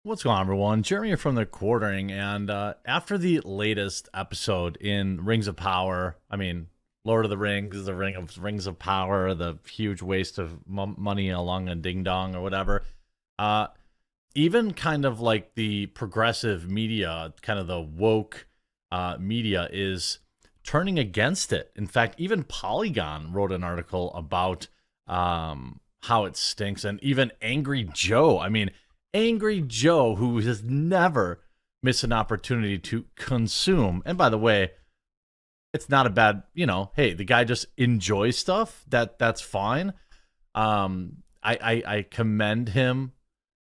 What's going on, everyone? Jeremy here from the Quartering, and after the latest episode in Rings of Power, Lord of the Rings, the Rings of Power, the huge waste of money along a ding dong or whatever, uh, even kind of like the progressive media, kind of the woke media is turning against it. In fact, even Polygon wrote an article about how it stinks, and even Angry Joe. Angry Joe, who has never missed an opportunity to consume. And by the way, it's not a bad, hey, the guy just enjoys stuff. That's fine. I commend him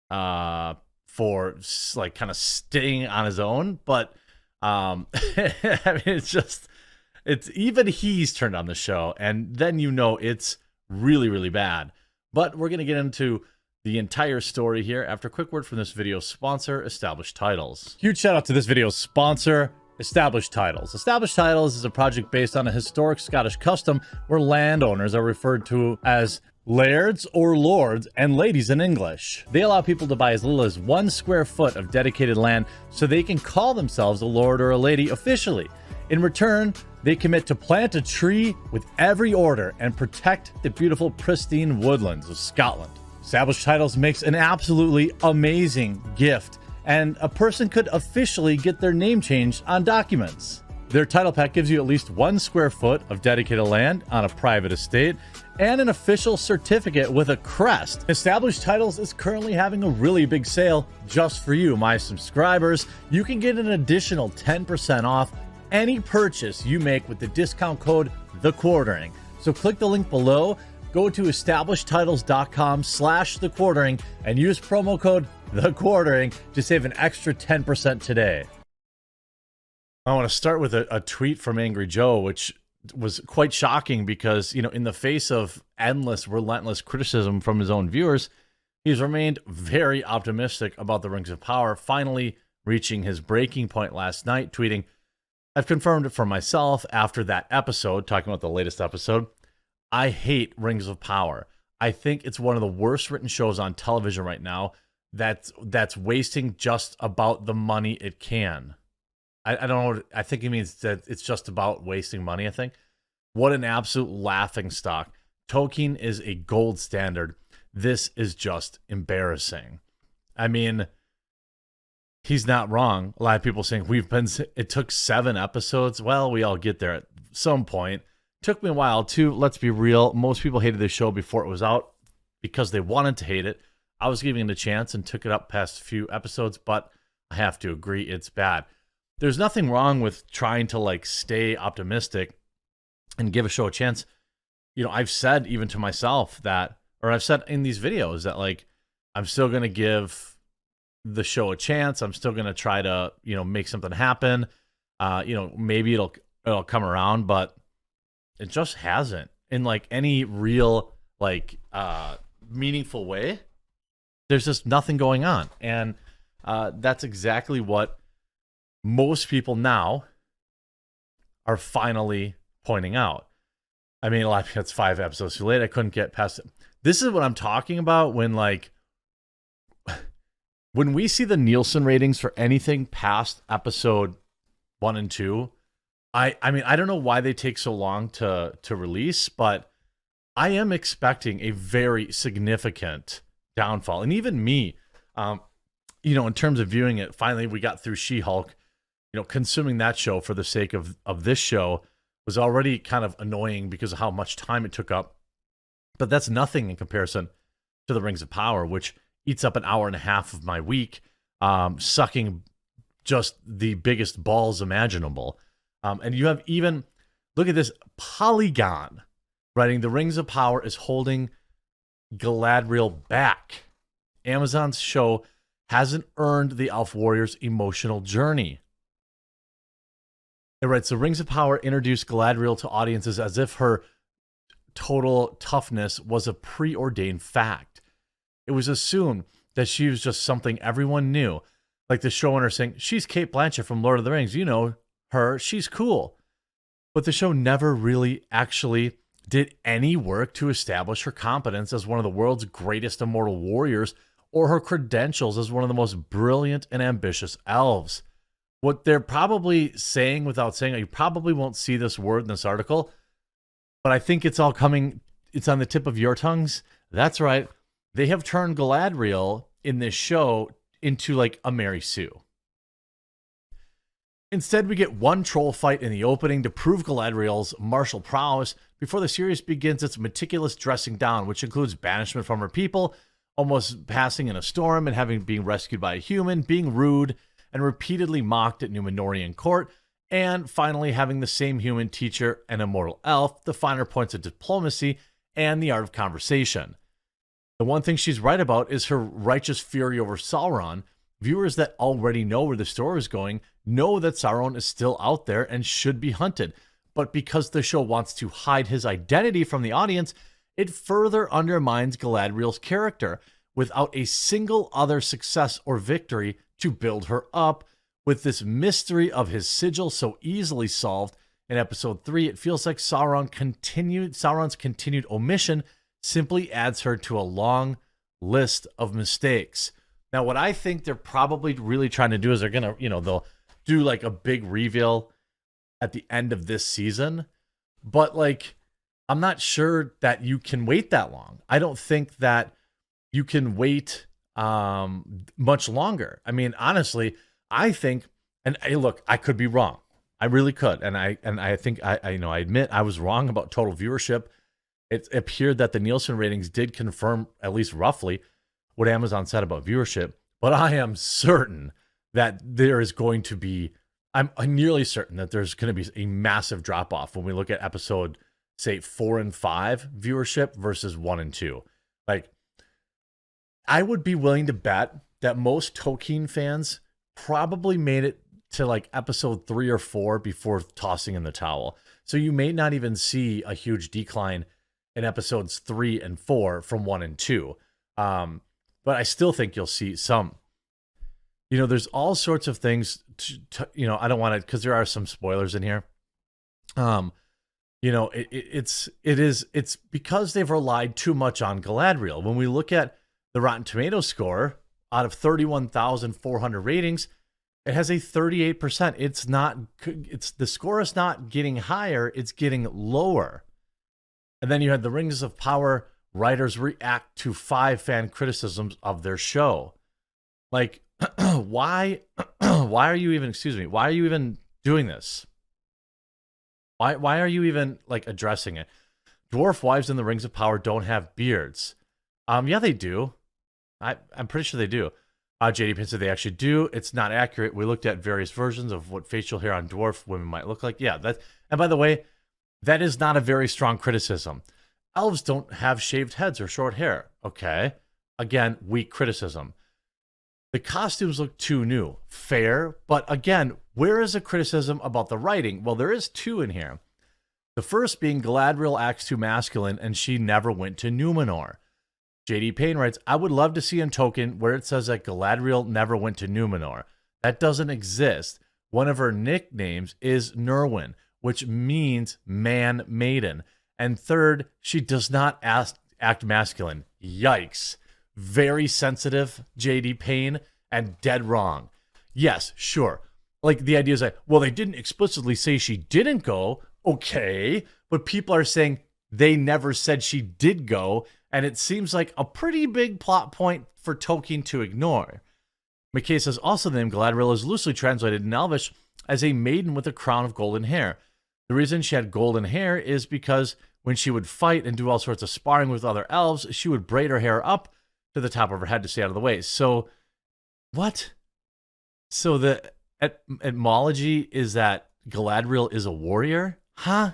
for like kind of staying on his own, but it's even he's turned on the show, and then it's really, really bad. But we're gonna get into the entire story here after a quick word from this video's sponsor, Established Titles. Huge shout out to this video's sponsor, Established Titles. Established Titles is a project based on a historic Scottish custom where landowners are referred to as lairds or lords and ladies in English. They allow people to buy as little as 1 square foot of dedicated land so they can call themselves a lord or a lady officially. In return, they commit to plant a tree with every order and protect the beautiful, pristine woodlands of Scotland. Established Titles makes an absolutely amazing gift, and a person could officially get their name changed on documents. Their title pack gives you at least 1 square foot of dedicated land on a private estate and an official certificate with a crest. Established Titles is currently having a really big sale just for you, my subscribers. You can get an additional 10% off any purchase you make with the discount code TheQuartering. So click the link below. Go to establishedtitles.com/thequartering and use promo code TheQuartering to save an extra 10% today. I want to start with a tweet from Angry Joe, which was quite shocking because, in the face of endless, relentless criticism from his own viewers, he's remained very optimistic about the Rings of Power, finally reaching his breaking point last night, tweeting, "I've confirmed it for myself after that episode," talking about the latest episode. "I hate Rings of Power. I think it's one of the worst written shows on television right now that's wasting just about the money it can." I don't know. I think he means that it's just about wasting money, I think. What an absolute laughing stock. Tolkien is a gold standard. This is just embarrassing. He's not wrong. A lot of people saying it took 7 episodes. Well, we all get there at some point. Took me a while too. Let's be real. Most people hated this show before it was out because they wanted to hate it. I was giving it a chance and took it up past a few episodes, but I have to agree it's bad. There's nothing wrong with trying to stay optimistic and give a show a chance. I've said even to myself that, or I've said in these videos that I'm still going to give the show a chance. I'm still going to try to, make something happen. Maybe it'll come around, but it just hasn't in any real meaningful way. There's just nothing going on. And that's exactly what most people now are finally pointing out. A lot of people, it's 5 episodes too late. I couldn't get past it. This is what I'm talking about when we see the Nielsen ratings for anything past episode 1 and 2. I don't know why they take so long to release, but I am expecting a very significant downfall. And even me, in terms of viewing it, finally we got through She-Hulk. Consuming that show for the sake of this show was already kind of annoying because of how much time it took up. But that's nothing in comparison to the Rings of Power, which eats up an hour and a half of my week, sucking just the biggest balls imaginable. And you have even, look at this, Polygon writing, "The Rings of Power is holding Galadriel back. Amazon's show hasn't earned the elf warrior's emotional journey." It writes, "The Rings of Power introduced Galadriel to audiences as if her total toughness was a preordained fact. It was assumed that she was just something everyone knew. Like the showrunner saying, 'She's Kate Blanchett from Lord of the Rings. You know her. She's cool.' But the show never really actually did any work to establish her competence as one of the world's greatest immortal warriors or her credentials as one of the most brilliant and ambitious elves. What they're probably saying without saying it, you probably won't see this word in this article, but I think it's all coming, it's on the tip of your tongues. That's right. They have turned Galadriel in this show into like a Mary Sue. Instead, we get one troll fight in the opening to prove Galadriel's martial prowess before the series begins its meticulous dressing down, which includes banishment from her people, almost passing in a storm and being rescued by a human, being rude and repeatedly mocked at Númenórean court, and finally having the same human teacher an immortal elf, the finer points of diplomacy and the art of conversation. The one thing she's right about is her righteous fury over Sauron. Viewers that already know where the story is going know that Sauron is still out there and should be hunted. But because the show wants to hide his identity from the audience, it further undermines Galadriel's character without a single other success or victory to build her up. With this mystery of his sigil so easily solved in episode 3, it feels like Sauron's continued omission simply adds her to a long list of mistakes. Now, what I think they're probably really trying to do is they're going to, they'll do like a big reveal at the end of this season. But like, I'm not sure that you can wait that long. I don't think that you can wait much longer. I mean, honestly, I think, and hey, look, I could be wrong. I really could. And I think I admit I was wrong about total viewership. It appeared that the Nielsen ratings did confirm at least roughly what Amazon said about viewership, but I am certain that there is going to be, I'm nearly certain that there's going to be a massive drop off when we look at episode, say, 4 and 5 viewership versus 1 and 2. Like, I would be willing to bet that most Tolkien fans probably made it to like episode 3 or 4 before tossing in the towel. So you may not even see a huge decline in episodes 3 and 4 from 1 and 2. But I still think you'll see some. There's all sorts of things I don't want to, because there are some spoilers in here. It's because they've relied too much on Galadriel. When we look at the Rotten Tomatoes score, out of 31,400 ratings, it has a 38%. The score is not getting higher, it's getting lower. And then you had the Rings of Power writers react to 5 fan criticisms of their show. Like, why are you even doing this? Why are you even like addressing it? Dwarf wives in the Rings of Power don't have beards. Yeah, they do. I'm pretty sure they do. JD Payne said they actually do. It's not accurate. We looked at various versions of what facial hair on dwarf women might look like. Yeah, and by the way, that is not a very strong criticism. Elves don't have shaved heads or short hair. Okay. Again, weak criticism. The costumes look too new. Fair. But again, where is the criticism about the writing? Well, there is 2 in here. The first being Galadriel acts too masculine and she never went to Númenor. JD Payne writes, I would love to see in Tolkien where it says that Galadriel never went to Númenor. That doesn't exist. One of her nicknames is Nerwin, which means man-maiden. And third, she does not act masculine. Yikes. Very sensitive, JD Payne, and dead wrong. Yes, sure. Like, the idea is like, well, they didn't explicitly say she didn't go. Okay. But people are saying they never said she did go. And it seems like a pretty big plot point for Tolkien to ignore. McKay says also the name Galadriel is loosely translated in Elvish as a maiden with a crown of golden hair. The reason she had golden hair is because when she would fight and do all sorts of sparring with other elves, she would braid her hair up to the top of her head to stay out of the way. So, what? So the etymology is that Galadriel is a warrior? Huh?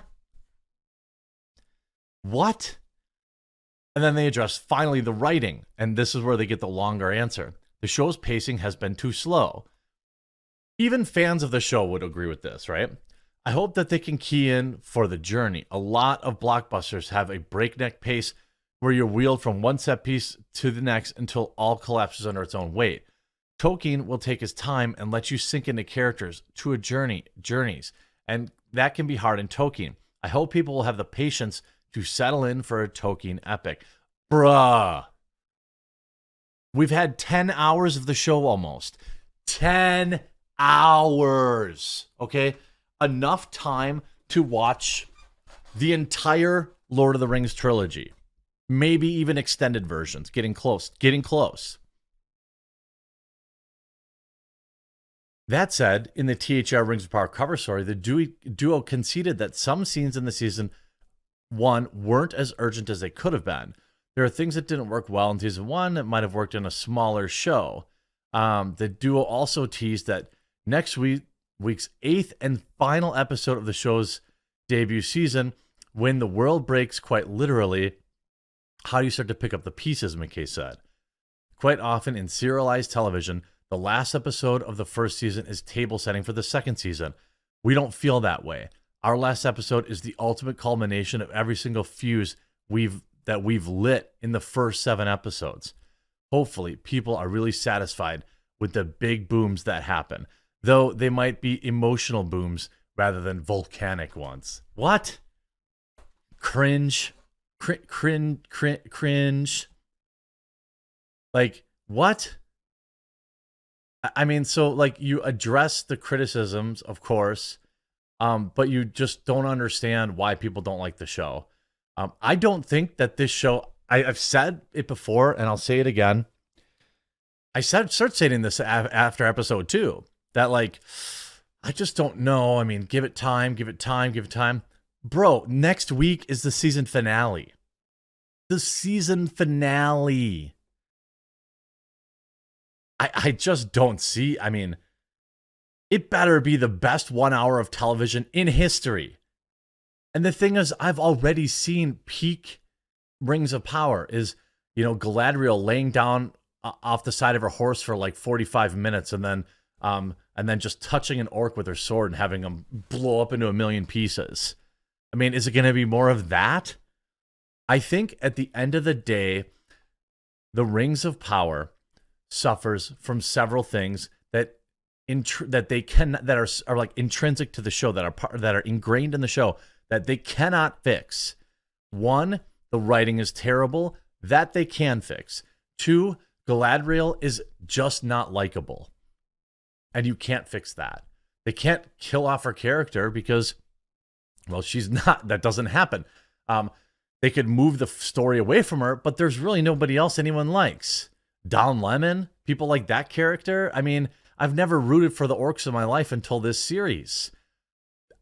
What? And then they address finally the writing, and this is where they get the longer answer. The show's pacing has been too slow. Even fans of the show would agree with this, right? I hope that they can key in for the journey. A lot of blockbusters have a breakneck pace where you're wheeled from one set piece to the next until all collapses under its own weight. Tolkien will take his time and let you sink into characters to journeys, and that can be hard in Tolkien. I hope people will have the patience to settle in for a Tolkien epic. Bruh. We've had 10 hours of the show almost. 10 hours. Okay? Enough time to watch the entire Lord of the Rings trilogy. Maybe even extended versions. Getting close. Getting close. That said, in the THR Rings of Power cover story, the duo conceded that some scenes in the season 1 weren't as urgent as they could have been. There are things that didn't work well in season 1 that might have worked in a smaller show. The duo also teased that next week's 8th and final episode of the show's debut season, when the world breaks quite literally, how do you start to pick up the pieces, McKay said. Quite often in serialized television, the last episode of the first season is table setting for the second season. We don't feel that way. Our last episode is the ultimate culmination of every single fuse we've lit in the first 7 episodes. Hopefully, people are really satisfied with the big booms that happen, though they might be emotional booms rather than volcanic ones. What? Cringe. Cringe. Like, what? I mean, so like you address the criticisms, of course, but you just don't understand why people don't like the show. I don't think that this show, I've said it before and I'll say it again. I start saying this after episode 2, that like, I just don't know. I mean, give it time. Bro, next week is the season finale. The season finale. I just don't see. I mean, it better be the best 1 hour of television in history. And the thing is, I've already seen peak Rings of Power is, Galadriel laying down off the side of her horse for like 45 minutes and then just touching an orc with her sword and having him blow up into a million pieces. I mean, is it going to be more of that? I think at the end of the day, the Rings of Power suffers from several things that are like intrinsic to the show, that are ingrained in the show, that they cannot fix. 1, the writing is terrible, that they can fix. 2, Galadriel is just not likable, and you can't fix that. They can't kill off her character because, well, she's not. That doesn't happen. They could move the story away from her, but there's really nobody else anyone likes. Don Lemon, people like that character. I mean, I've never rooted for the orcs in my life until this series.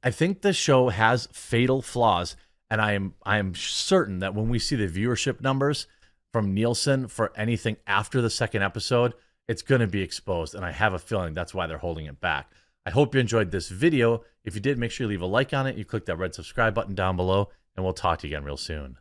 I think the show has fatal flaws, and I am certain that when we see the viewership numbers from Nielsen for anything after the second episode, it's going to be exposed, and I have a feeling that's why they're holding it back. I hope you enjoyed this video. If you did, make sure you leave a like on it. You click that red subscribe button down below, and we'll talk to you again real soon.